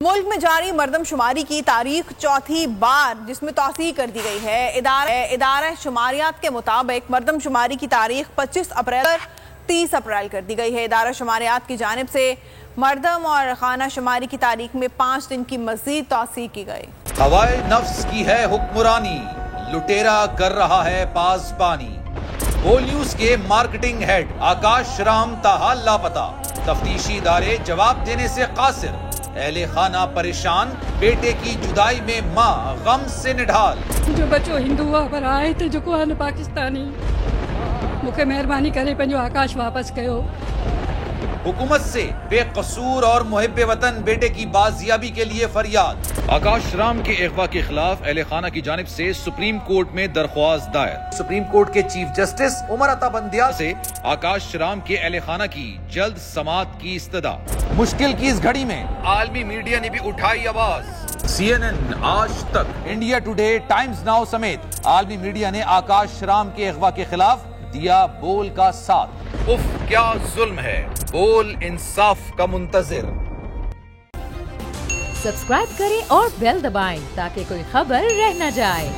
ملک میں جاری مردم شماری کی تاریخ چوتھی بار جس میں توسیع کر دی گئی ہے۔ ادارہ شماریات کے مطابق مردم شماری کی تاریخ 25 اپریل پر 30 اپریل کر دی گئی ہے۔ ادارہ شماریات کی جانب سے مردم اور خانہ شماری کی تاریخ میں 5 دن کی مزید توسیع کی گئی۔ ہوائے نفس کی ہے حکمرانی، لٹیرا کر رہا ہے پاسبانی۔ بول نیوز کے مارکیٹنگ ہیڈ آکاش رام تاحال لاپتہ، تفتیشی ادارے جواب دینے سے قاصر۔ اہل خانہ پریشان، بیٹے کی جدائی میں ماں غم سے نڈھال۔ جو بچو ہندو پر آئے تھے جو کو پاکستانی مکھے مہربانی کرے پنجو آکاش واپس کیو۔ حکومت سے بے قصور اور محب وطن بیٹے کی بازیابی کے لیے فریاد۔ آکاش رام کے اغوا کے خلاف اہل خانہ کی جانب سے سپریم کورٹ میں درخواست دائر۔ سپریم کورٹ کے چیف جسٹس عمر عطا بندیال سے آکاش رام کے اہل خانہ کی جلد سماعت کی استدعا۔ مشکل کی اس گھڑی میں عالمی میڈیا نے بھی اٹھائی آواز۔ CNN، آج تک، انڈیا ٹوڈے، ٹائمز ناؤ سمیت عالمی میڈیا نے آکاش رام کے اغوا کے خلاف دیا بول کا ساتھ۔ اف کیا ظلم ہے، بول انصاف کا منتظر۔ سبسکرائب کریں اور بیل دبائیں تاکہ کوئی خبر رہ نہ جائے۔